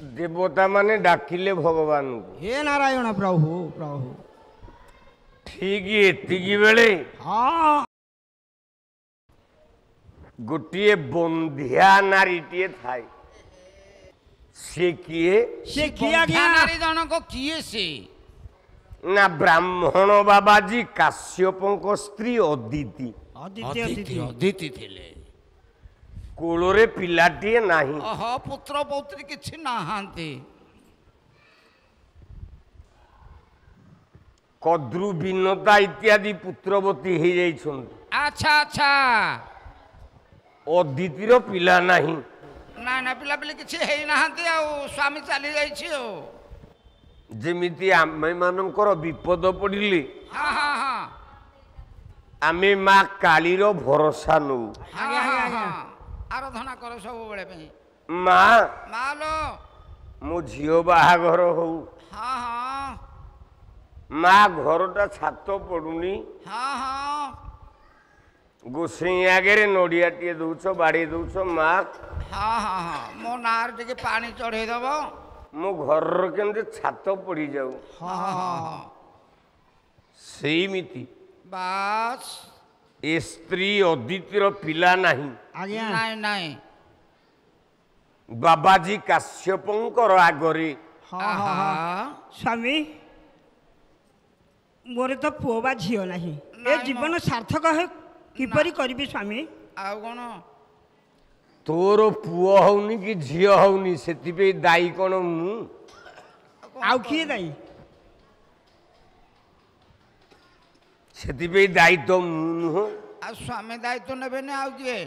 देवता माने डाकिले भगवान हे नारायण प्रभु प्रभु ठीक एतिकी बेले हाँ गोटे बंधिया नारीटे थाए से किए से किया गया नारी जनक किए से ना ब्राह्मण बाबाजी काश्यपଙ୍କ स्त्री अदिति अदिति थिले कोलोरे पिलाटिए नाही ओहो पुत्र पौत्री किछि नाहांती कद्रु विनता इत्यादि पुत्रवती हो जाइछन्ति अच्छा अच्छा अदितिर पिला नाही ना ना पिला पिली किछि हेई नाहांती आ स्वामी चली जाइछि ओ जेमिति आमे मानकर विपद पड़िले हाँ हाँ हाँ आमे माँ कालीर भरोसा नु हाँ हाँ हाँ आराधना करो सब बेले पे माँ मालो मो झियो बाहाघर हो हाँ हाँ माँ घरटा छात पड़ुनी हाँ हाँ गोसाई आगे नड़ियाटे दौच बाड़ी दौच माँ हाँ हाँ हाँ मो नार टिके पानी चढ़े दब मो घर केमती छात पड़ी जाऊ हाँ हाँ हाँ सेमिति बास ए स्त्री अदितिर पिला नाही आज्ञा नहीं नहीं बाबाजी काश्यपंकर आगरे हाँ हाँ हाँ स्वामी मोर तो पुओ बा झियो नाही ए नाई जीवन सार्थक है किपरि करिबि स्वामी आउ कौन तोर पुओ हौनी कि झियो हौनी सेतिपे दायी कोन मु आउ किए दाई सेतिपे दायी तो मु नुह आ स्वामी दायित्व नेबे ने आउ किए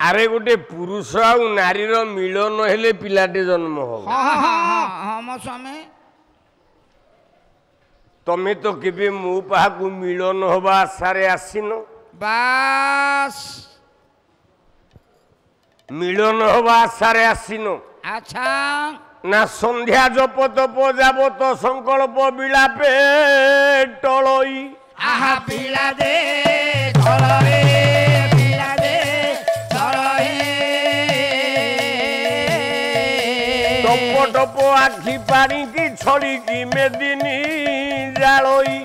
अरे गोटे पुरुष आउ नारीर मिलन हेले पिलाटे जन्म हो हाँ हाँ हाँ हाँ मो स्वामी तमे तो केबे मो पाहाकु मिलन होबा आशारे आसीन बास मिलन होबा आशारे आसीन अच्छा ना संध्या जप तप जाबत संकल्प बिलापे टलई आहा पीला दे धरे पीला दे धरे टप टप आखि पानी की छड़ी की मेदिनी जालई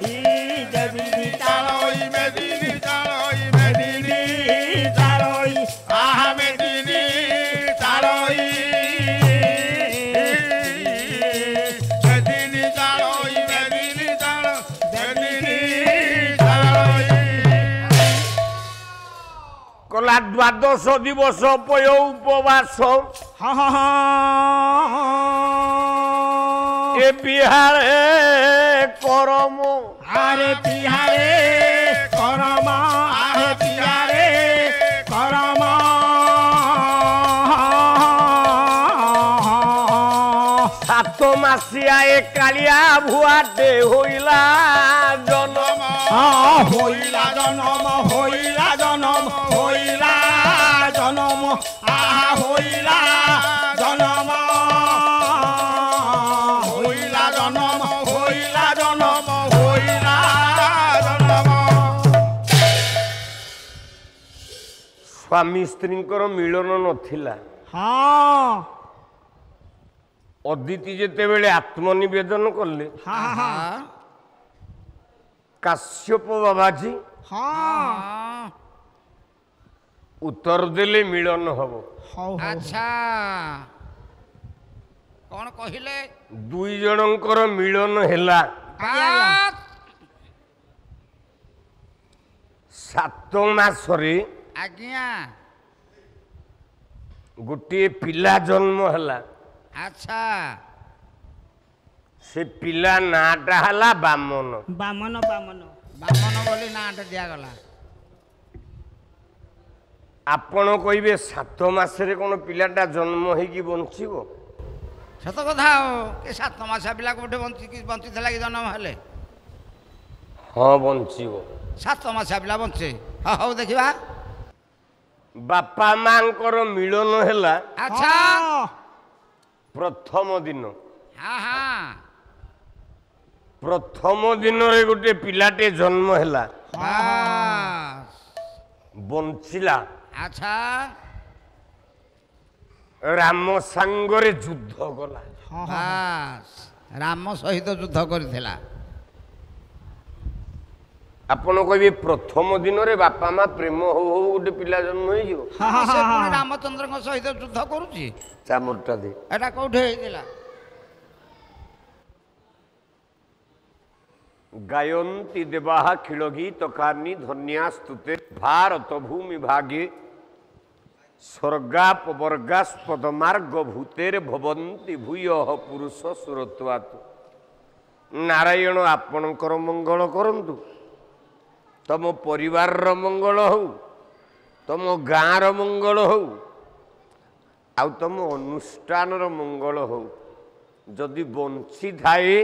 कला द्वादश दिवस पय उपवास हाँ हाँ हाँ ए बिहारे करम आरे पिहारे करम आरे पिहारे करम सात मासिया ए कालिया भुआटे होइला जन्म होइला जन्म होइला जन्म होइला जन्म आहा होइला जन्म होइला जन्म होइला जन्म होइला जन्म स्वामी स्त्रींकर मिलन नथिला हाँ अदिति जेतेबेले आत्मनिवेदन कले हाँ हाँ काश्यप बाबाजी हाँ उत्तर देले मिलन हबो अच्छा कौन कहिले दुई जनकर मिलन हेला बात 7 मासरे आज्ञा गोटे पिला जन्म हेला अच्छा से पिला नाटा हला बामन बामन बामन बामन बोली नाट दिया गला आपण कहिबे 7 मासरे कोन पिलाटा जन्म हेकी बंचिबो सत कथा के 7 मास पिला कोठे बंची थला कि जन्म हेले हाँ बंचिबो 7 मास पिला बंचे हाँ हौ देखिबा बापा मांकर मिलन हेला अच्छा प्रथम दिन हाँ हाँ प्रथम दिन रे गोटे पिलाटे जन्म हेला बास बंचिला अच्छा ରାମ ସାଙ୍ଗରେ ଯୁଦ୍ଧ କଲା। ବାସ୍ ରାମ ସହିତ ଯୁଦ୍ଧ କରିଥିଲା। ଆପଣ କହିବେ ପ୍ରଥମ ଦିନରେ ବାପା ମା ପ୍ରେମ ହଉ ହଉ ଗୋଟେ ପିଲା ଜନ୍ମ ହେଇଯିବ। ସେ ପୁଣି ରାମଚନ୍ଦ୍ରଙ୍କ ସହିତ ଯୁଦ୍ଧ କରୁଛି। ଚାମରଟା ଦେ। ଏଟା କୋଉଠି ହେଇଥିଲା? ଗାୟନ୍ତି ଦେବାଃ ଖିଳଗୀତକାନି ଧନ୍ୟା ସ୍ତୁତେ ଭାରତ ଭୂମି ଭାଗେ ସ୍ୱର୍ଗାପବର୍ଗାସ୍ପଦମାର୍ଗ ଭୂତେରେ ଭବନ୍ତି ଭୂୟଃ ପୁରୁଷ ସୁରତ୍ୱାତ୍। ନାରାୟଣ ଆପଣଙ୍କର ମଙ୍ଗଳ କରନ୍ତୁ, ତମ ପରିବାରର ମଙ୍ଗଳ ହଉ, ତମ ଗାଁର ମଙ୍ଗଳ ହଉ, ଆଉ ତମ ଅନୁଷ୍ଠାନର ମଙ୍ଗଳ ହଉ। ଯଦି ବଞ୍ଚିଥାଏ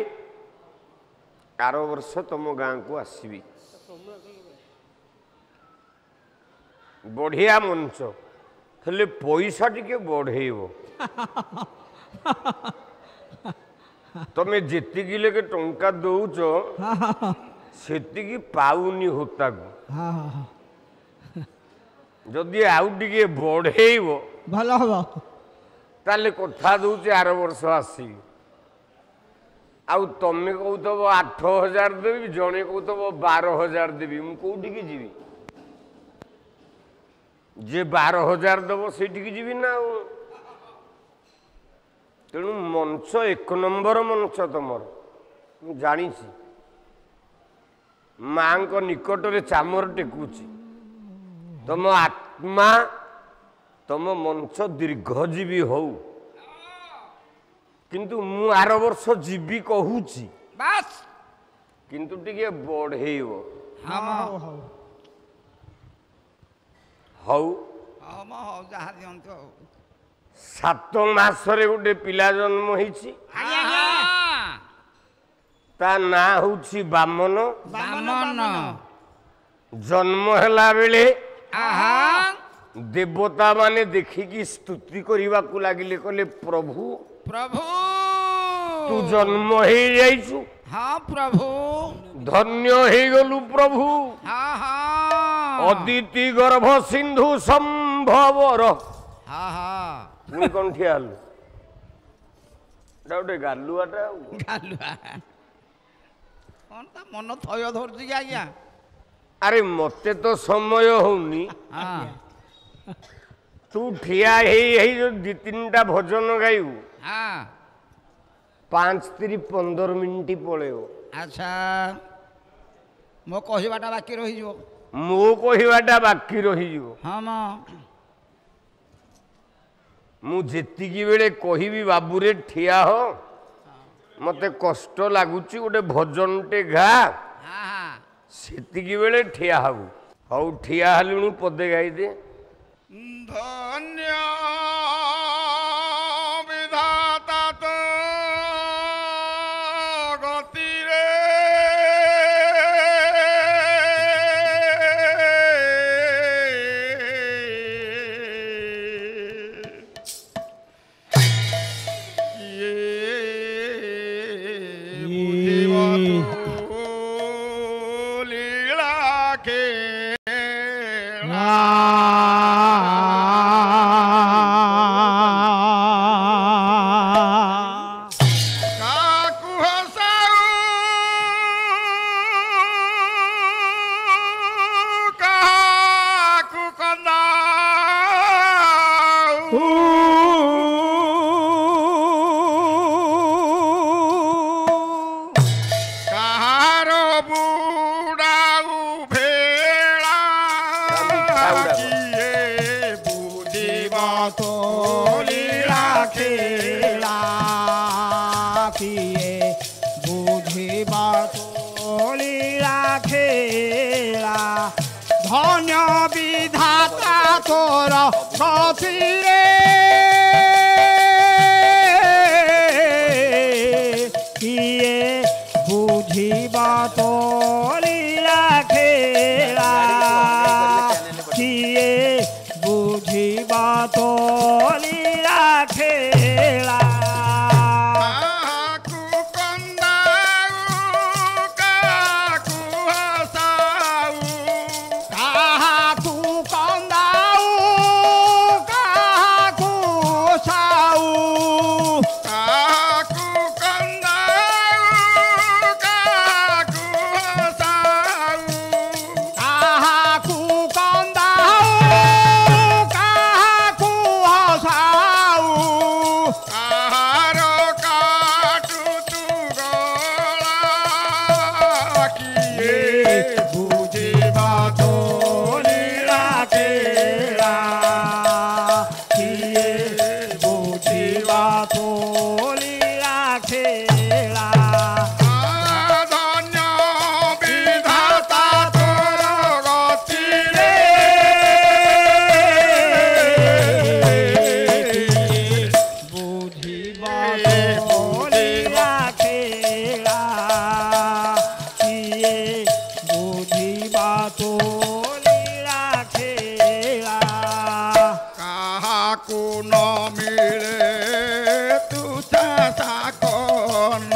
ଆର ବର୍ଷ ତମ ଗାଁକୁ ଆସିବି। ବଢ଼ିଆ ମଞ୍ଚ, ହେଲେ ପଇସା ଟିକେ ବଢ଼େଇବ। ତମେ ଯେତିକି ଲେଖେ ଟଙ୍କା ଦଉଛ ସେତିକି ପାଉନି ହୋତାକୁ। ଯଦି ଆଉ ଟିକେ ବଢ଼େଇବ ଭଲ ହବ। ତାହେଲେ କଥା ଦଉଛି ଆର ବର୍ଷ ଆସିବି। ଆଉ ତମେ କହୁଥବ 8,000 ଦେବି, ଜଣେ କହୁଥବ 12,000 ଦେବି, ମୁଁ କୋଉଠିକି ଯିବି? ଯେ 12,000 ଦେବ ସେଇଠିକି ଯିବି ନା ଆଉ। ତେଣୁ ମଞ୍ଚ 1 ନମ୍ବର ମଞ୍ଚ ତମର, ମୁଁ ଜାଣିଛି। ମାଙ୍କ ନିକଟରେ ଚାମର ଟେକୁଛି, ତମ ଆତ୍ମା ତମ ମଞ୍ଚ ଦୀର୍ଘଜୀବୀ ହଉ। କିନ୍ତୁ ମୁଁ ଆର ବର୍ଷ ଯିବି କହୁଛି, ବାସ୍ କିନ୍ତୁ ଟିକେ ବଢ଼େଇବ। ହଉ ହଉ ହଉ ହଉ ଯାହା ଦିଅନ୍ତୁ ଆଉ। 7 ମାସରେ ଗୋଟେ ପିଲା ଜନ୍ମ ହେଇଛି, ତା ନାଁ ହଉଛି ବାମନ। ବାମନ ଜନ୍ମ ହେଲା ବେଳେ ଆହା ଦେବତା ମାନେ ଦେଖିକି ସ୍ତୁତି କରିବାକୁ ଲାଗିଲେ, କହିଲେ ପ୍ରଭୁ ପ୍ରଭୁ ତୁ ଜନ୍ମ ହେଇଯାଇଛୁ, ହଁ ପ୍ରଭୁ ଧନ୍ୟ ହେଇଗଲୁ ପ୍ରଭୁ। ହଁ ହଁ ଅଦିତି ଗର୍ଭ ସିନ୍ଧୁ ସମ୍ଭବର। ହଁ ହଁ ପୁଣି କଣ ଠିଆ ହେଲୁ? ଏଟା ଗୋଟେ ଗାଲୁଆଟା ଆଉ। ଗାଲୁଆ କଣ ତା ମନ ଥୟ ଧରୁଛି କି ଆଜ୍ଞା? ଆରେ ମତେ ତ ସମୟ ହଉନି, ହଁ ତୁ ଠିଆ ହେଇ ହେଇ ଯୋଉ 2-3ଟା ଭଜନ ଗାଇବୁ, ହଁ 5-15 ମିନିଟ୍ ପଳେଇବ। ଆଚ୍ଛା ମୋ କହିବାଟା ବାକି ରହିଯିବ। ମୋ କହିବାଟା ବାକି ରହିଯିବ। ହଁ ମ ମୁଁ ଯେତିକି ବେଳେ କହିବି ବାବୁରେ ଠିଆ ହ, ମତେ କଷ୍ଟ ଲାଗୁଛି ଗୋଟେ ଭଜନଟେ ଗା, ହଁ ହଁ ସେତିକି ବେଳେ ଠିଆ ହବୁ। ହଉ ଠିଆ ହେଲୁଣୁ, ପଦେ ଗାଇଦେ। ଧନ୍ୟ ବିଧାତା ତୋ ଗତିରେ ବୁଝିବ ତୁ ଲୀଳା ଖେଳା। କାକୁ ହସାଉ କାହାକୁ କନ୍ଦାଉ କାହାର ବୁଡ଼ାଉ ଭେଳା କିଏ ବୁଝିବ ତୋ ଲୀଳା ଖେଳା କିଏ ବୁଝିବା ତୋଳିଲା ଖେଳା ଧନ୍ୟ ବିଧାତା ତୋର ଗତିରେ କିଏ ବୁଝିବା ତୋଳିଲା ଖେଳା କିଏ ବୁଝିବା ତୋଳିଲା ଖେଳା କାହାକୁ କନ୍ଦାଉ କାହାକୁ ହସାଉ କାହାକୁ କନ୍ଦାଉ କାହାକୁ তোলিলা খেলা ধন্য বিধাতা তোর গতিরে বুঝিবা তোলিলা খেলা কিয়ে বুঝিবা তোলিলা খেলা কাহাকু ন মিলে তুতা সাকন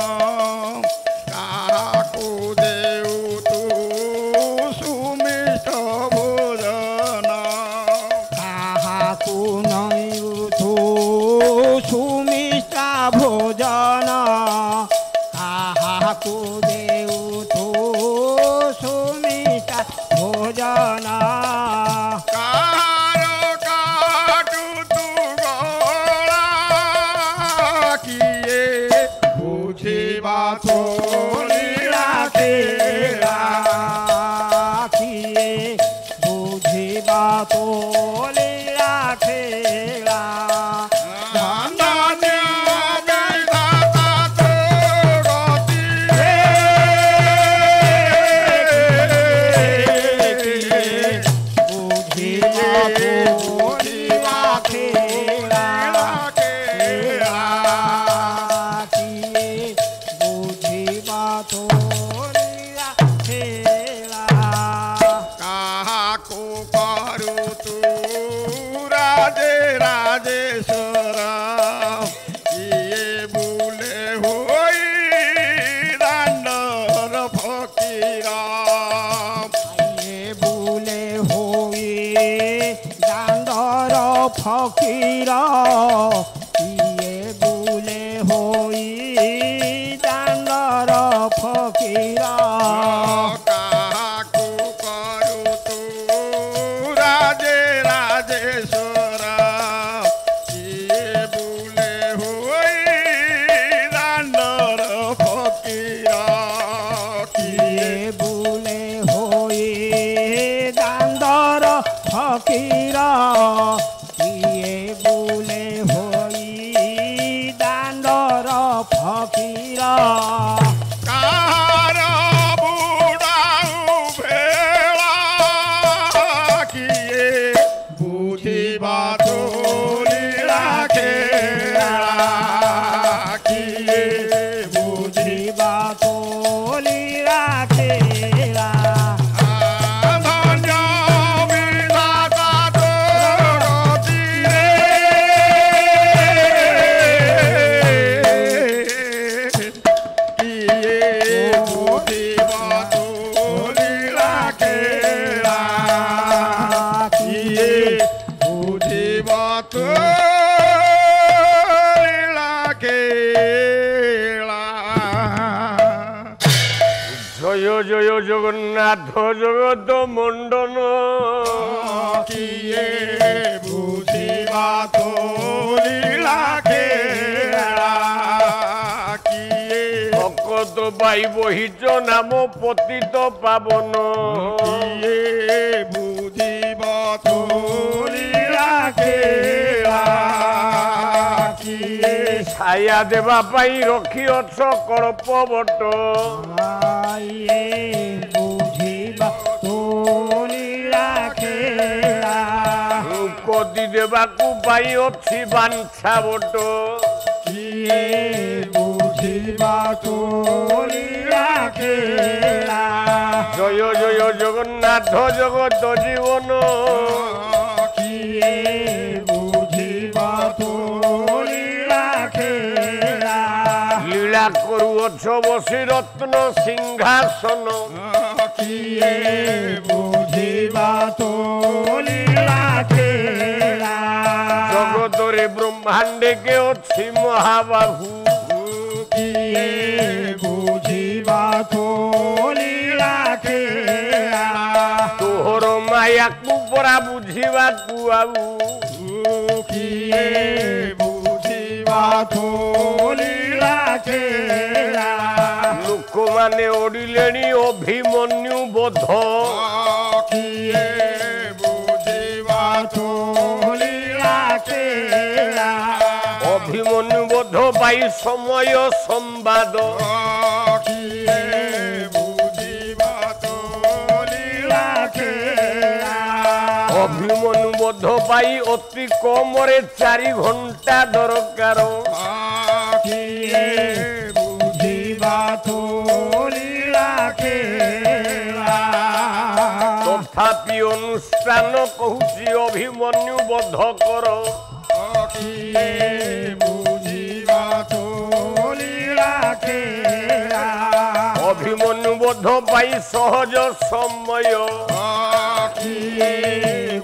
কাহাকু দেউ তু সুমিষ্ট ভোজন কাহাকু নয়ুথু সুমিষ্টা ভোজন কাহাকু দেউথু সুমিষ্টা ভোজন কাহার কাটু তু গলা কিয়ে বুঝিবা তোলিলা খেলা কিয়ে বুঝিবা তোলিলা খেলা ধন্য বিধাতা তোর গতিরে বুঝিবা তোলিলা খেলা কিয়ে বুঝিবা তোলিলা খেলা কাহাকু করু তু রাজে রাজেশ্বর ইয়ে বুলে হই দাণ্ডর ফকির ইয়ে বুলে হই দাণ্ডর ফকির ইয়ে বুলে হই দাণ্ডর ফকির কাহাকু করু তু রাজে রাজেশ্বর ইয়ে বুলে হই দাণ্ডর ফকির ইয়ে বুলে হই দাণ্ডর ফকির ইয়ে বুলে হই দাণ্ডর ফকির কাহার বুড়াউ ভেড়া কিয়ে বুঝিবা তোলিলা খেলা কিয়ে বুঝিবা তোলিলা খেলা ধন্য বিধাতা তোর গতিরে কিয়ে বুঝিবা তোলিলা খেলা কিয়ে বুঝিবা তোলিলা খেলা জয় জয় জগন্নাথ জগত মণ্ডন কিয়ে বুঝিবা তোলিলা খেলা কিয়ে ভকত বাই বহিচ নাম পতিত পাবন কিয়ে বুঝিবা তোলিলা খেলা কিয়ে ছায়া দেবা পাই রখি অছ কল্প বট ইয়ে বুঝিবা তোলিলা খেলা কদি দেবাকু পাই অছি বাঞ্ছা বট কিয়ে বুঝিবা তোলিলা খেলা জয় জয় জগন্নাথ জগত জীবন কিয়ে বুঝিবা তোলিলা খেলা লীলা করুଅছ বসি রত্ন সিংহাসন কিয়ে বুঝিবা তোলিলা খেলা জগতরে ব্রহ্মাণ্ডে কে অছি মহাবাহু কিয়ে বুঝিবা তোলিলা খেলা তোহর মায়াকু পরা বুঝিবাকু আউ কিয়ে বুঝিবা তোলিলা খেলা ଲୋକମାନେ ଓଡ଼ିଲେଣି ଅଭିମନ୍ୟୁ ବୋଧ କିଏ ବୁଝିବା ତୋଳିଲା ଖେଳା ଅଭିମନ୍ୟୁ ବୋଧ ବୋଧ ପାଇ ସମୟ ସମ୍ବାଦ କିଏ ବୁଝିବା ତୋ ଲୀଳା ଖେଳା ଅଭିମନ୍ୟୁ ବୋଧ ପାଇ ଅତି କମରେ 4 ଘଣ୍ଟା ଦରକାର କିଏ ବୁଝିବା ତୋ ଲୀଳା ଖେଳା ତଥାପି ଅନୁଷ୍ଠାନ କହୁଛି ଅଭିମନ୍ୟୁ ବୋଧ କର କିଏ ବୁଝିବା ତୋ ଲୀଳା ଖେଳା ଅଭିମନ୍ୟୁ ବୋଧ ପାଇ ସହଜ ସମୟ କିଏ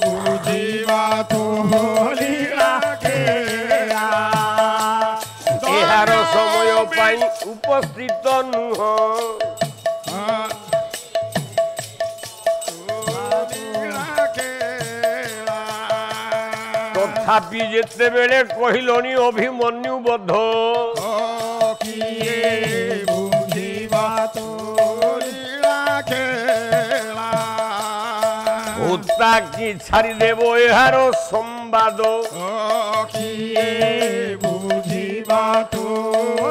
ବୁଝିବା ତୋ ଲୀଳା ଖେଳା ଏହାର ସମୟ ପାଇଁ ଉପସ୍ଥିତ ନୁହଁ ତଥାପି ଯେତେବେଳେ କହିଲଣି ଅଭିମନ୍ୟୁ ବୋଧ କିଏ ବୁଝିବା ତୋ ଲୀଳା ଖେଳା ହୋତା କି ଛାଡ଼ିଦେବ ଏହାର ସମ୍ବାଦ କିଏ ବୁଝିବା ତୋ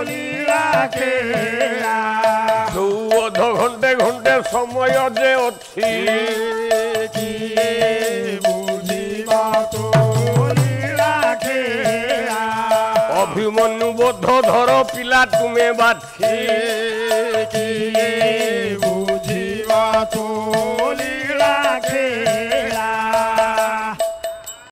ଲୀଳା ଖେଳା ଯୋଉ ଅଧଘଣ୍ଟେ ଘଣ୍ଟେ ସମୟ ଯେ ଅଛି କିଏ ବୁଝିବା ତୋ ଲୀଳା ଖେଳା ଅଭିମନ୍ୟୁ ବୋଧ ଧର ପିଲା ତୁମେ ବାଛି